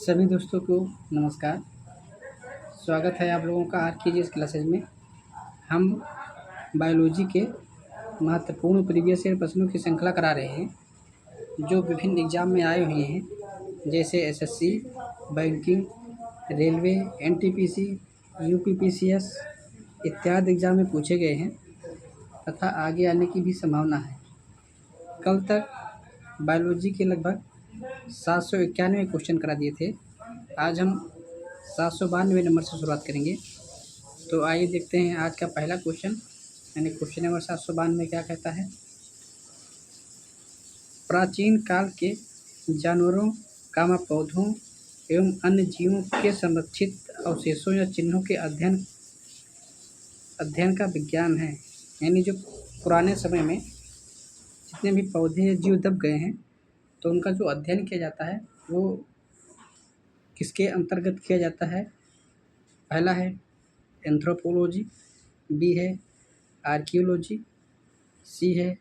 सभी दोस्तों को नमस्कार। स्वागत है आप लोगों का आज की इस क्लासेज में। हम बायोलॉजी के महत्वपूर्ण प्रीवियस ईयर प्रश्नों की श्रृंखला करा रहे हैं जो विभिन्न एग्जाम में आए हुए हैं, जैसे SSC, banking, railway, NTPC, UPPCS इत्यादि एग्जाम में पूछे गए हैं तथा आगे आने की भी संभावना है। कल तक बायोलॉजी के लगभग 791 क्वेश्चन करा दिए थे। आज हम 792 नंबर से शुरुआत करेंगे। तो आइए देखते हैं आज का पहला क्वेश्चन, यानी क्वेश्चन नंबर 792 क्या कहता है। प्राचीन काल के जानवरों, पौधों एवं अन्य जीवों के संरक्षित अवशेषों या चिन्हों के अध्ययन का विज्ञान है। यानी जो पुराने समय में जितने भी पौधे या जीव दब गए हैं तो उनका जो अध्ययन किया जाता है वो किसके अंतर्गत किया जाता है। पहला है एंथ्रोपोलॉजी, बी है आर्कियोलॉजी, सी है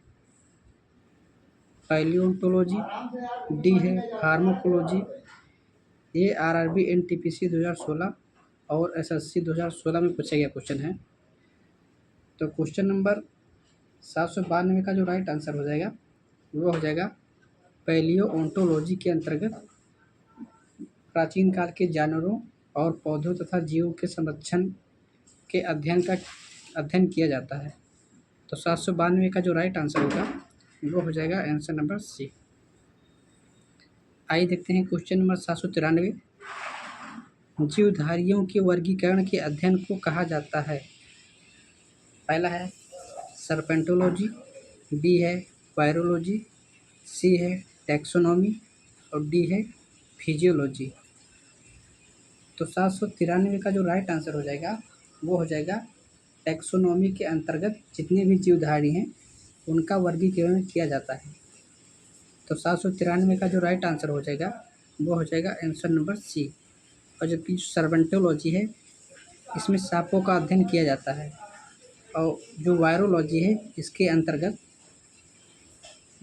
पैलियोंटोलॉजी, डी है फार्माकोलॉजी। ये आरआरबी एनटीपीसी 2016 और एसएससी 2016 में पूछा गया क्वेश्चन है। तो क्वेश्चन नंबर 792 का जो राइट आंसर हो जाएगा वो हो जाएगा पैलियोंटोलॉजी के अंतर्गत प्राचीन काल के जानवरों और पौधों तथा जीवों के संरक्षण के अध्ययन किया जाता है। तो 792 का जो राइट आंसर होगा वो हो जाएगा आंसर नंबर सी। आइए देखते हैं क्वेश्चन नंबर 793। जीवधारियों के वर्गीकरण के अध्ययन को कहा जाता है। पहला है सर्पेंटोलॉजी, बी है वायरोलॉजी, सी है टैक्सोनॉमी और डी है फिजियोलॉजी। तो 793 का जो राइट आंसर हो जाएगा वो हो जाएगा टैक्सोनॉमी के अंतर्गत जितने भी जीवधारी हैं उनका वर्गीकरण किया जाता है। तो 793 का जो राइट आंसर हो जाएगा वो हो जाएगा आंसर नंबर सी। और जबकि सर्पेंटोलॉजी है इसमें सांपों का अध्ययन किया जाता है, और जो वायरोलॉजी है इसके अंतर्गत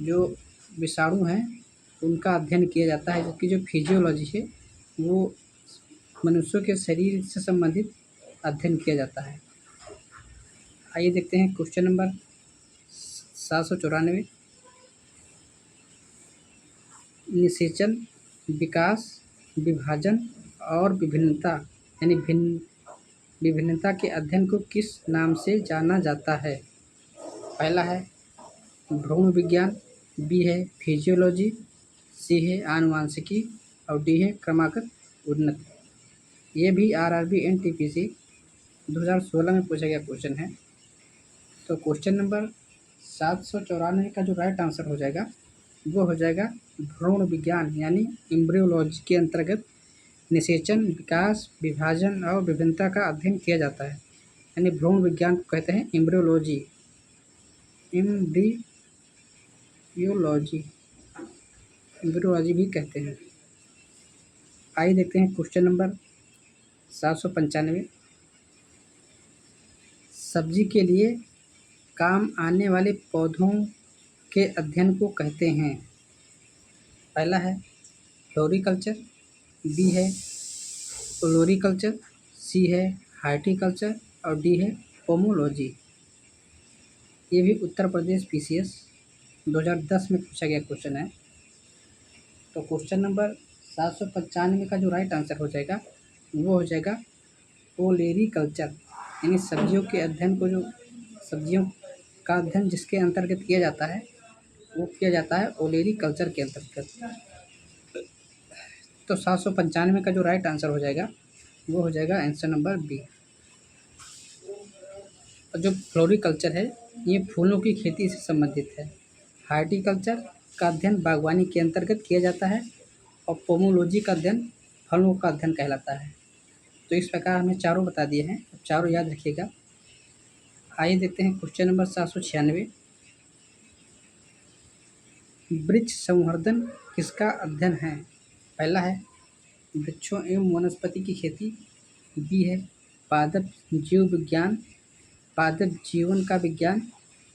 जो विषाणु हैं उनका अध्ययन किया जाता है, जबकि जो फिजियोलॉजी है वो मनुष्यों के शरीर से संबंधित अध्ययन किया जाता है। आइए देखते हैं क्वेश्चन नंबर 794। निषेचन, विकास, विभाजन और विभिन्नता यानी विभिन्नता के अध्ययन को किस नाम से जाना जाता है। पहला है भ्रूण विज्ञान, बी है फिजियोलॉजी, सी है आनुवांशिकी और डी है क्रमागत उन्नति। ये भी आरआरबी एनटीपीसी 2016 में पूछा गया क्वेश्चन है। तो क्वेश्चन नंबर 794 का जो राइट आंसर हो जाएगा वो हो जाएगा भ्रूण विज्ञान यानी एम्ब्रियोलॉजी के अंतर्गत निषेचन, विकास, विभाजन और विभिन्नता का अध्ययन किया जाता है। यानी भ्रूण विज्ञान को कहते हैं एम्ब्रियोलॉजी भी कहते हैं। आइए देखते हैं क्वेश्चन नंबर 795। सब्जी के लिए काम आने वाले पौधों के अध्ययन को कहते हैं। पहला है फ्लोरिकल्चर, बी है ओलोरिकल्चर, सी है हार्टिकल्चर और डी है पोमोलॉजी। ये भी उत्तर प्रदेश पीसीएस 2010 में पूछा गया क्वेश्चन है। तो क्वेश्चन नंबर 795 का जो राइट आंसर हो जाएगा वो हो जाएगा ओलेरीकल्चर, यानी सब्जियों के अध्ययन को, जो सब्जियों का अध्ययन जिसके अंतर्गत किया जाता है वो किया जाता है ओलेरीकल्चर के अंतर्गत। तो 795 का जो राइट आंसर हो जाएगा वो हो जाएगा आंसर नंबर बी। और जो फ्लोरिकल्चर है ये फूलों की खेती से संबंधित है। हार्टिकल्चर का अध्ययन बागवानी के अंतर्गत किया जाता है और पोमोलॉजी का अध्ययन फलों का अध्ययन कहलाता है। तो इस प्रकार हमने चारों बता दिए हैं, अब चारों याद रखिएगा। आइए देखते हैं क्वेश्चन नंबर 796। वृक्ष संवर्धन किसका अध्ययन है। पहला है वृक्षों एवं वनस्पति की खेती, बी है पादप जीव विज्ञान, पादप जीवन का विज्ञान,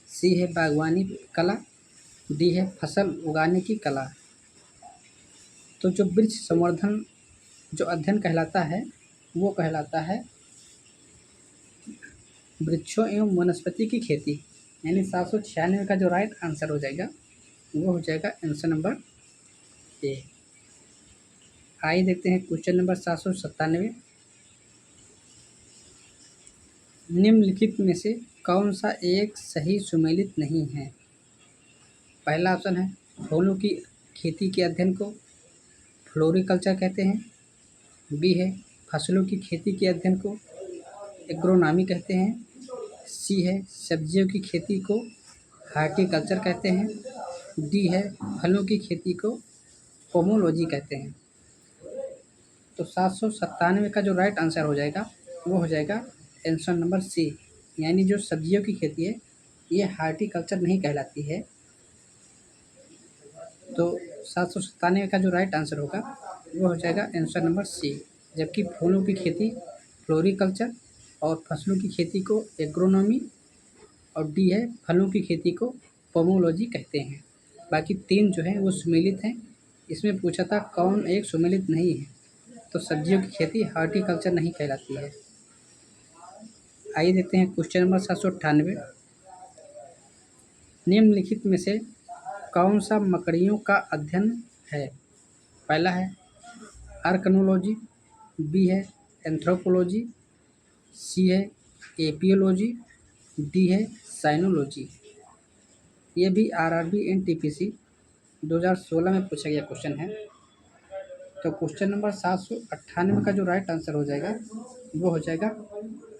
सी है बागवानी कला, डी है फसल उगाने की कला। तो जो वृक्ष संवर्धन जो अध्ययन कहलाता है वो कहलाता है वृक्षों एवं वनस्पति की खेती, यानी 796 का जो राइट आंसर हो जाएगा वो हो जाएगा आंसर नंबर ए। आइए देखते हैं क्वेश्चन नंबर 797। निम्नलिखित में से कौन सा एक सही सुमेलित नहीं है? पहला ऑप्शन है फूलों की खेती के अध्ययन को फ्लोरिकल्चर कहते हैं। बी है फसलों की खेती के अध्ययन को एग्रोनॉमी कहते हैं। सी है सब्जियों की खेती को हार्टिकल्चर कहते हैं। डी है फलों की खेती को पोमोलॉजी कहते हैं। तो 797 का जो राइट आंसर हो जाएगा वो हो जाएगा आंसर नंबर सी, यानी जो सब्जियों की खेती है ये हार्टिकल्चर नहीं कहलाती है। तो 797 का जो राइट आंसर होगा वो हो जाएगा आंसर नंबर सी, जबकि फूलों की खेती फ्लोरिकल्चर और फसलों की खेती को एग्रोनॉमी और डी है फलों की खेती को पोमोलॉजी कहते हैं। बाकी तीन जो हैं वो सुमेलित हैं। इसमें पूछा था कौन एक सुमेलित नहीं है, तो सब्जियों की खेती हार्टिकल्चर नहीं कहलाती है। आइए देखते हैं क्वेश्चन नंबर 798। निम्नलिखित में से कौन सा मकड़ियों का अध्ययन है? पहला है आर्कनोलॉजी, बी है एंथ्रोपोलॉजी, सी है एपियोलॉजी, डी है साइनोलॉजी। ये भी आरआरबी एनटीपीसी 2016 में पूछा गया क्वेश्चन है। तो क्वेश्चन नंबर 798 का जो राइट आंसर हो जाएगा वो हो जाएगा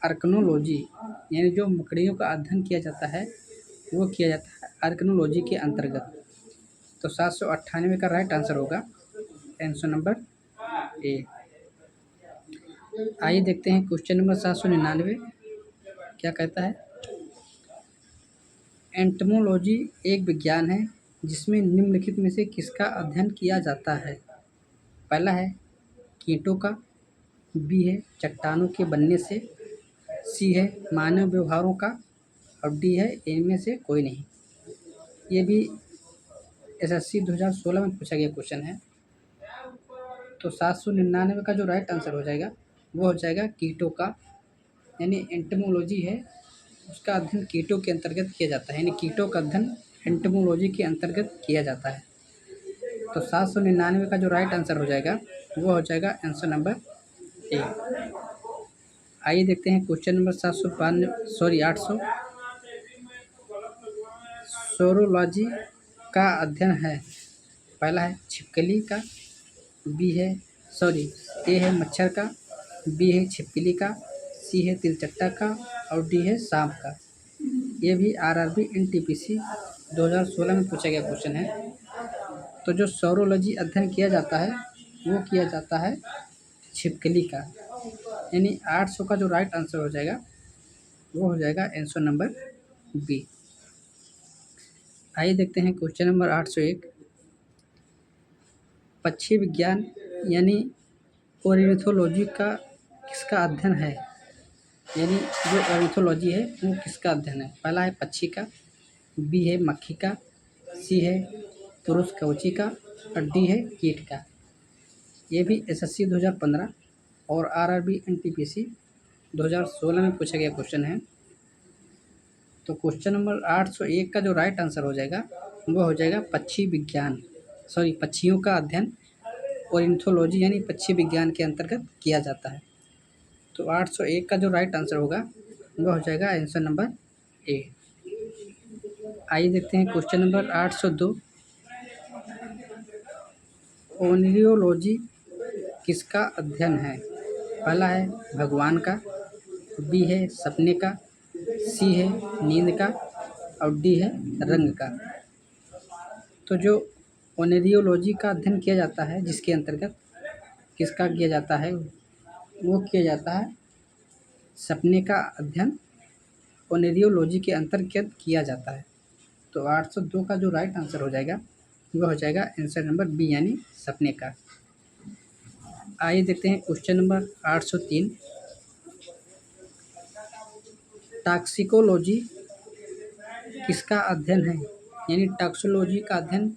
आर्कनोलॉजी, यानी जो मकड़ियों का अध्ययन किया जाता है वो किया जाता है आर्कनोलॉजी के अंतर्गत। तो 798 का राइट आंसर होगा आंसर नंबर ए। आइए देखते हैं क्वेश्चन नंबर 799 क्या कहता है। एंटमोलॉजी एक विज्ञान है जिसमें निम्नलिखित में से किसका अध्ययन किया जाता है? पहला है कीटों का, बी है चट्टानों के बनने से, सी है मानव व्यवहारों का और डी है इनमें से कोई नहीं। ये भी एसएससी 2016 में पूछा गया क्वेश्चन है। तो 799 का जो राइट आंसर हो जाएगा वो हो जाएगा कीटों का, यानी एंटमोलॉजी है उसका अध्ययन कीटों के अंतर्गत किया जाता है, यानी कीटों का अध्ययन एंटमोलॉजी के अंतर्गत किया जाता है। तो 799 का जो राइट आंसर हो जाएगा वो हो जाएगा आंसर नंबर ए। आइए देखते हैं क्वेश्चन नंबर 800। सोरोलॉजी का अध्ययन है। पहला है छिपकली का, ए है मच्छर का, बी है छिपकली का, सी है तिलचट्टा का और डी है सांप का। ये भी आरआरबी एनटीपीसी 2016 में पूछा गया क्वेश्चन है। तो जो सोरोलॉजी अध्ययन किया जाता है वो किया जाता है छिपकली का, यानी 800 का जो राइट आंसर हो जाएगा वो हो जाएगा आंसर नंबर बी। आइए देखते हैं क्वेश्चन नंबर 801। पक्षी विज्ञान यानी ऑर्निथोलॉजी का किसका अध्ययन है? यानी जो ऑर्निथोलॉजी है वो किसका अध्ययन है? पहला है पक्षी का, बी है मक्खी का, सी है पुरुष कवची का और डी है कीट का। ये भी एसएससी 2015 और आरआरबी एनटीपीसी 2016 में पूछा गया क्वेश्चन है। तो क्वेश्चन नंबर 801 का जो राइट आंसर हो जाएगा वो हो जाएगा पक्षियों का अध्ययन ऑर्निथोलॉजी यानी पक्षी विज्ञान के अंतर्गत किया जाता है। तो 801 का जो राइट आंसर होगा वो हो जाएगा आंसर नंबर ए। आइए देखते हैं क्वेश्चन नंबर 802। ओनियोलॉजी किसका अध्ययन है? पहला है भगवान का, बी है सपने का, सी है नींद का और डी है रंग का। तो जो ओनियोलॉजी का अध्ययन किया जाता है जिसके अंतर्गत किसका किया जाता है वो किया जाता है सपने का अध्ययन ओनियोलॉजी के अंतर्गत किया जाता है। तो 802 का जो राइट आंसर हो जाएगा वो हो जाएगा आंसर नंबर बी, यानी सपने का। आइए देखते हैं क्वेश्चन नंबर 803। टॉक्सिकोलॉजी किसका अध्ययन है? यानी टॉक्सिकोलॉजी का अध्ययन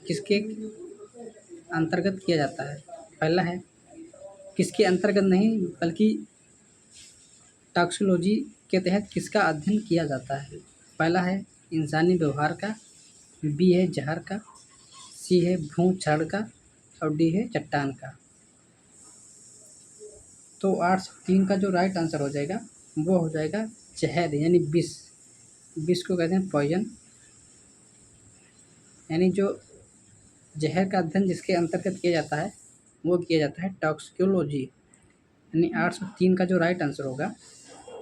किसके अंतर्गत किया जाता है? पहला है किसके अंतर्गत नहीं बल्कि टॉक्सिकोलॉजी के तहत किसका अध्ययन किया जाता है? पहला है इंसानी व्यवहार का, बी है जहर का, सी है भ्रूण क्षरण का और डी है चट्टान का। तो 803 का जो राइट आंसर हो जाएगा वो हो जाएगा जहर यानी विष। विष को कहते हैं पॉइजन, यानी जो जहर का अध्ययन जिसके अंतर्गत किया जाता है वो किया जाता है टॉक्सिकोलॉजी। यानी 803 का जो राइट आंसर होगा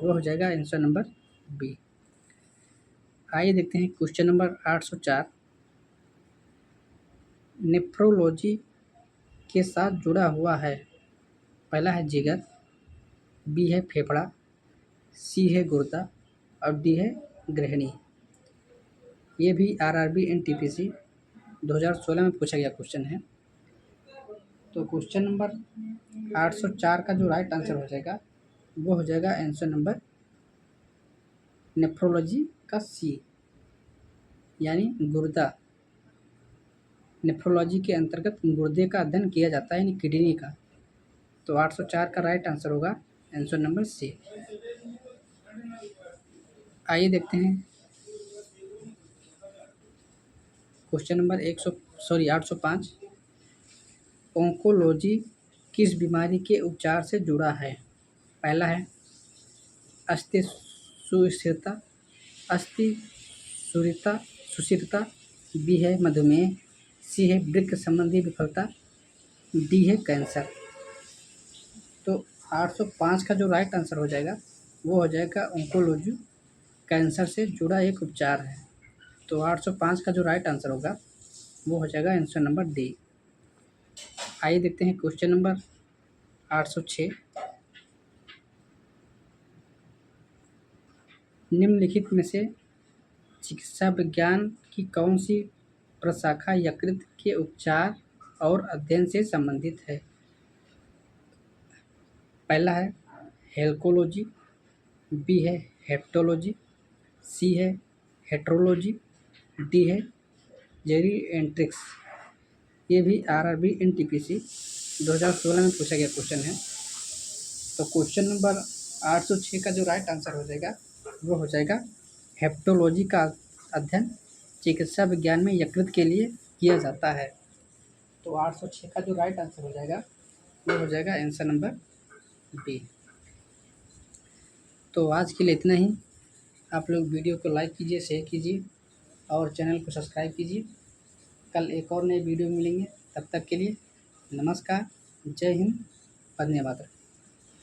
वो हो जाएगा आंसर नंबर बी। आइए देखते हैं क्वेश्चन नंबर 804। नेफ्रोलॉजी के साथ जुड़ा हुआ है। पहला है जिगर, बी है फेफड़ा, सी है गुर्दा और डी है गृहिणी। ये भी आरआरबी एनटीपीसी 2016 में पूछा गया क्वेश्चन है। तो क्वेश्चन नंबर 804 का जो राइट आंसर हो जाएगा वो हो जाएगा आंसर नंबर नेफ्रोलॉजी का सी, यानी गुर्दा। नेफ्रोलॉजी के अंतर्गत गुर्दे का अध्ययन किया जाता है, यानी किडनी का। तो 804 का राइट आंसर होगा आंसर नंबर सी। आइए देखते हैं क्वेश्चन नंबर 805। ओंकोलॉजी किस बीमारी के उपचार से जुड़ा है? पहला है अस्थि सुस्थिरता, अस्थि सुस्थिरता, बी है मधुमेह, सी है वृक्क संबंधी विफलता, डी है कैंसर। तो 805 का जो राइट आंसर हो जाएगा वो हो जाएगा ओंकोलॉजी कैंसर से जुड़ा एक उपचार है। तो 805 का जो राइट आंसर होगा वो हो जाएगा आंसर नंबर डी। आइए देखते हैं क्वेश्चन नंबर 806। निम्नलिखित में से चिकित्सा विज्ञान की कौन सी प्रशाखा यकृत के उपचार और अध्ययन से संबंधित है? पहला है हेल्कोलॉजी, बी है हेप्टोलॉजी, सी है हेट्रोलॉजी, डी है जेरिएट्रिक्स। ये भी आरआरबी एनटीपीसी 2016 में पूछा गया क्वेश्चन है। तो क्वेश्चन नंबर 806 का जो राइट आंसर हो जाएगा वो हो जाएगा हेप्टोलॉजी का अध्ययन चिकित्सा विज्ञान में यकृत के लिए किया जाता है। तो 806 का जो राइट आंसर हो जाएगा वो हो जाएगा आंसर नंबर बी। तो आज के लिए इतना ही। आप लोग वीडियो को लाइक कीजिए, शेयर कीजिए और चैनल को सब्सक्राइब कीजिए। कल एक और नए वीडियो मिलेंगे, तब तक के लिए नमस्कार, जय हिंद, वंदे मातरम।